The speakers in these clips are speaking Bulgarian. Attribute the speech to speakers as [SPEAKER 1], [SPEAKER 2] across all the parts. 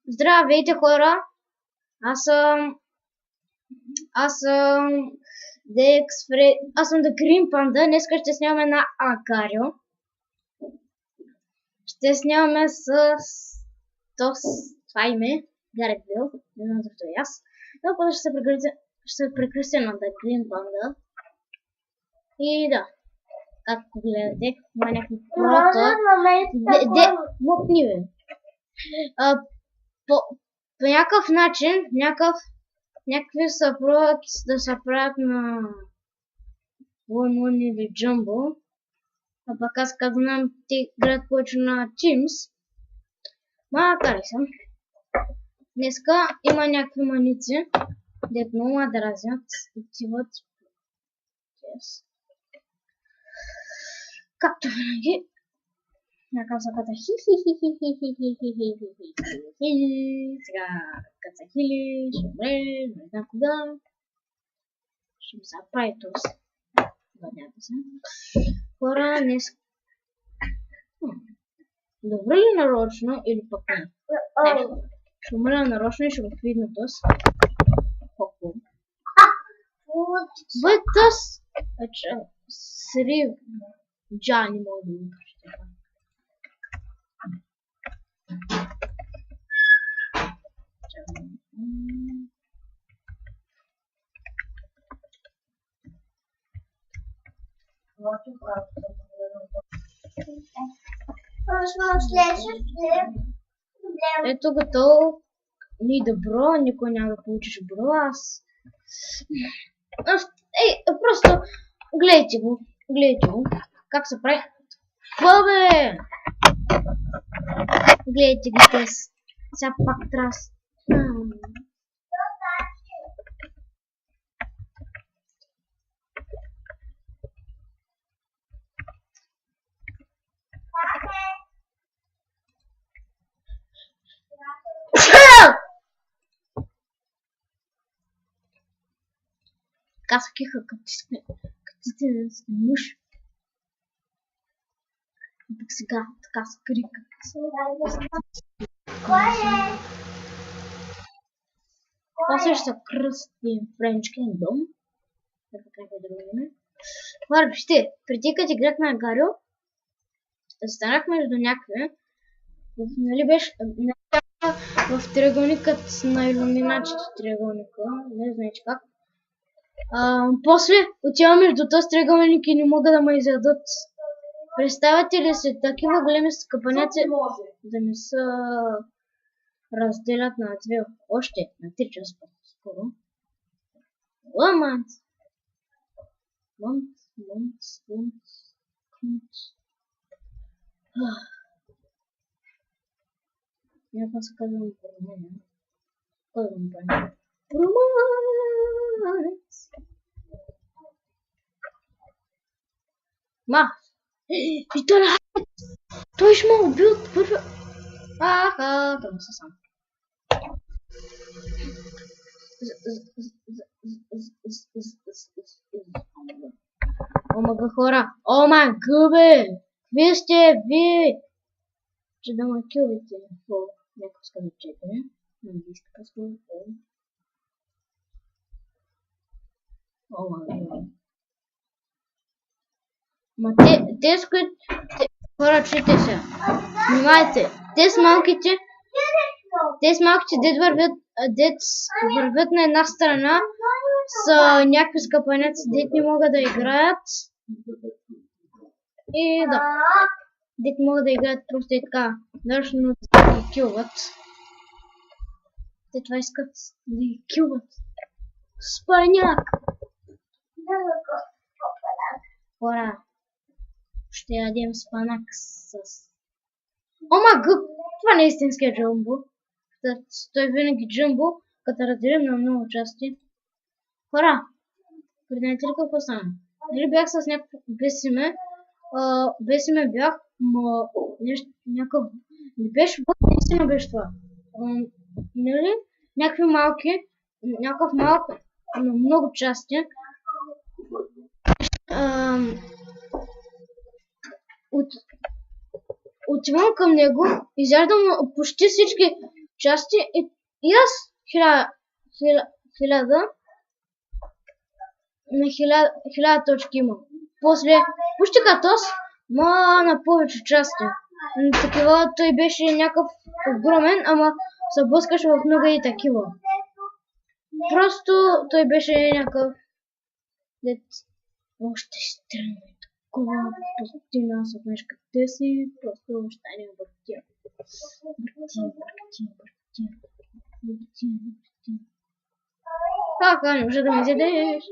[SPEAKER 1] Здравейте, хора! Аз съм... Аз съм... Аз съм The Green Panda. Днеска ще снимаме на Агарио. Ще снимаме с... Това име. Гарет Бил. Не знам защо и аз. Но после ще се прекръстя на The Green Panda. И да. Както гледате, има някакви прото. Мокни, бе. По някакъв начин, някакви са пробват да се правят на One или Jumbo, а пък аз казвам, те играят повече на Teams. Макар и съм. Днеска има някакви маници, дето много ма дразнят, отиват. Както винаги. Някакъв са ката сега като са хили, ще умре, не знам кога. Ще ми се прави този. Бъдняте се. Хора, днес... Добре ли нарочно или пък не? Ще умре нарочно и ще го видно този. Хо-хо. Бъд този... Сри... Джани мога да го прочета. Ето готово. Ни добро, никой няма да получиш бро, аз... Просто гледайте го, как се прави. Бабе! Гледайте ги тез. Сега пак трас. Така се киха, като ти си мъж. И пък сега така се крика. После ще се кръсти French Kingdom. Така е друго име. Хора, вижте, преди като играх на Агарио, станах между някакви. Нали беше в триъгълникът на иллюминачите триъгълника. Не знаете как. После отивам между този триъгълник и не мога да ме изядат. Представяте ли си такива големи скъпаняци да не се разделят на две, още на 3 часа по-скоро. Ламант! Някакъв се казвам Романия. Кой е Романия? Романец! Ма! И той ще ме убил от първа... Аха, това са сам. Омага хора! Омага бе! Вие сте, вие! Че да ме килвите по някакъв сказа 4. На английски казва. Омага. Ма те с които... Хора, чуйте се. Внимайте. Те с малките, дет вървят на една страна, са някакви скъпанеци, дет не могат да играят. И да. Дет могат да играят просто и така. Дършно да ги килват. Те това искат да ги килват. Спаняк! Хора. Ще ядем спанак с... Омага! Това не е истинския Джумбо. Той винаги Джумбо, като разделим на много части. Хора! Приднете ли какво стана? Нали бях с някакво без име бях, но нещо, някакъв... Не беше бъд, наистина беше това. Нали? Някакви малки, някакъв малко, на много части. Отивам към него, изяждам почти всички части и аз 1000 на 1000 точки имам. После почти като аз, на повече части. Такива той беше някакъв огромен, ама се блъскаше в много и такива. Просто той беше някакъв още странно и такова. Постина се знаеш къде си, просто още не бъртя. Така, не може да ме взедеш.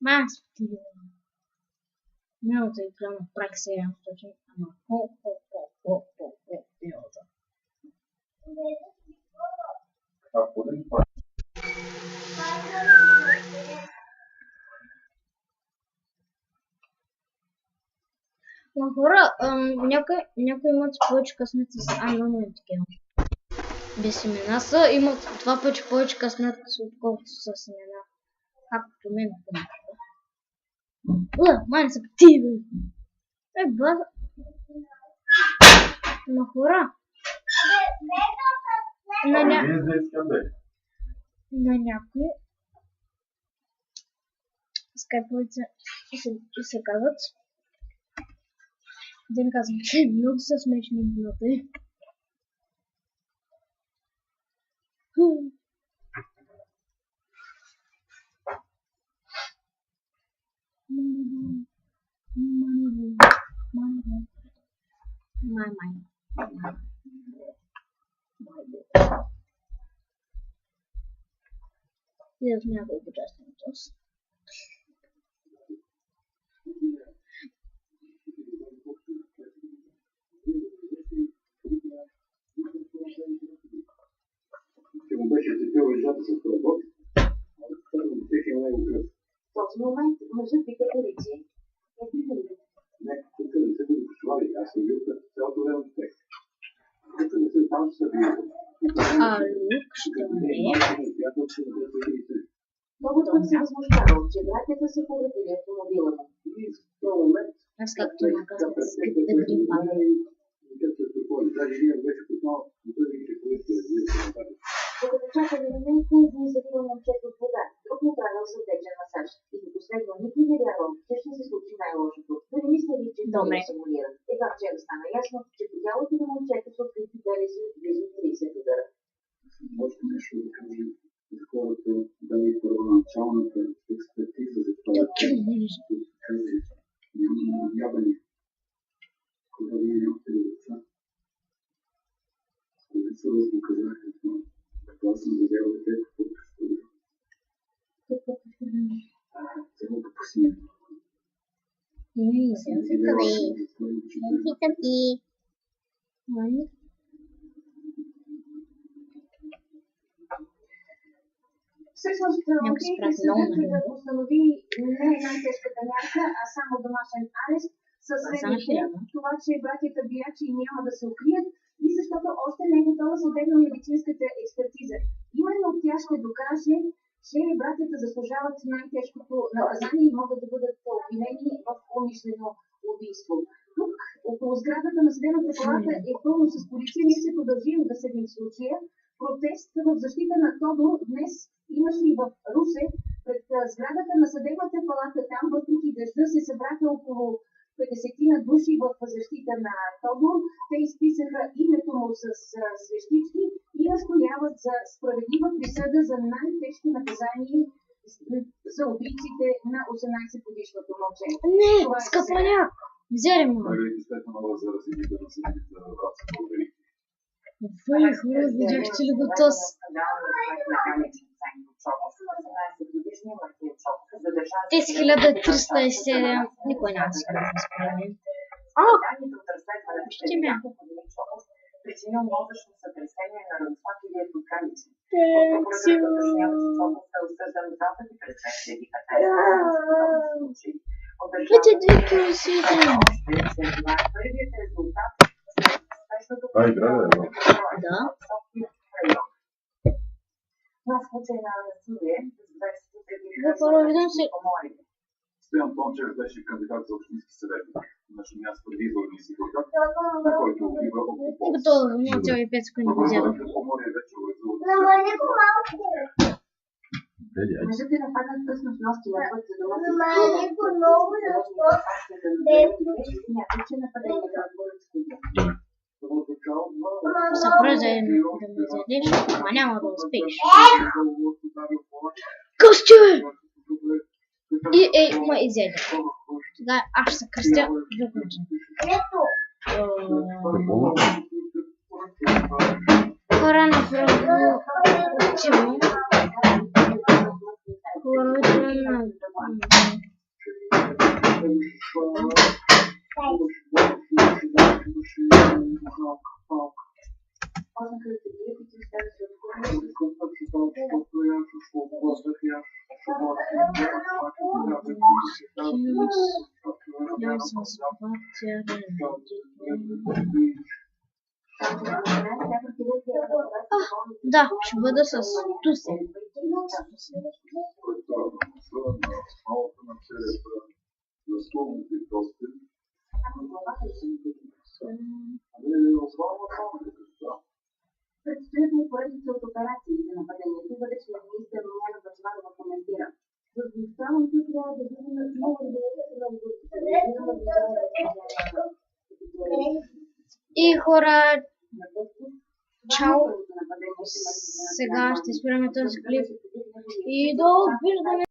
[SPEAKER 1] Más tío. No te clamo para que sea un toque. Ама хора, някои имат повече късмет с аноними такива. Без имена са, имат два пъти повече късмет, отколкото с имена. Както мен, май са птиви. База. На хора. На някои скайповица се казват. Да не казвам, че много са смешни имената. И да няколко части на този.
[SPEAKER 2] В този момент мъжът вика полиция. Много път се възмущавал, че братята са повредили автомобила му.
[SPEAKER 1] Аз както наказвам, да грим пада.
[SPEAKER 2] Докато чакали на мен, не завива момчето от вода. Друг му правил сърдечен масаж. И до последно никой не вярвал, че ще се случи най-лошото. Дори мислили, че той е симулиран. Едва вчера стана ясно, че по тялото на момчето са открити белези от близо 30 удара.
[SPEAKER 3] Може нещо да кажем за хората, дали първоначалната експертиза за това, няма ябани. Кога вие нямате ли деца? Деца да го казаха това. Като аз съм видял дете, какво представя. Цялото посинено.
[SPEAKER 2] Всъщност, съдът да постанови не най-тежката мярка, а само домашен арест със следния това, че братята биячи няма да се укрият и защото още не е готова съдебно-медицинската експертиза. Именно тя ще докаже, че братята заслужават най-тежкото наказание и могат да бъдат обвинени в умишлено убийство. Тук, около сградата на съдебната палата е пълно с полиция. Ние ще продължим да следим случая. Протест в защита на Тодор днес имаше и в Русе. Пред сградата на съдебната палата там, въпреки дъжда, се събраха около 50 души в защита на Тодор. Те изписаха името му с свещички и настояват за справедлива присъда за най-тежко наказание за убийците на 18-годишното момче.
[SPEAKER 1] Не, скъпаняк! Взери му! Вай, хора, видяхте ли го тос? Тези 1307 никой няма да се казва според мен. Ще ме.
[SPEAKER 2] Причинил мозъчно сътресение на разпакивия подканици.
[SPEAKER 1] Тенцио! Пътя 2 км.
[SPEAKER 2] Първият резултат
[SPEAKER 4] Това игра ли е?
[SPEAKER 1] Да. Да, първо видим си.
[SPEAKER 3] Стоян Тончев беше кандидат за общински съветник на Шумяц преди изборния си кандидат, на който убива около
[SPEAKER 1] Готово, 0,5 секунди го взема.
[SPEAKER 3] Поморие вече образува.
[SPEAKER 2] Мъжът е нападнат късно с нощи на път, за да носи смята, че нападението е българското.
[SPEAKER 1] Съпра да ме взедеш, ама няма да успееш. Кръсти, бе! Ма изяде. Сега аз ще се кръстя по друг начин. Хора на фронтивно. Хората на... Да, ще бъда с Тусе.
[SPEAKER 2] Предстоят му поредица от операции за нападението, бъдещият министър Румяна Бъчварова коментира. За двустранното трябва да видим много
[SPEAKER 1] И хора, чао! Сега ще спираме този клип и довиждане!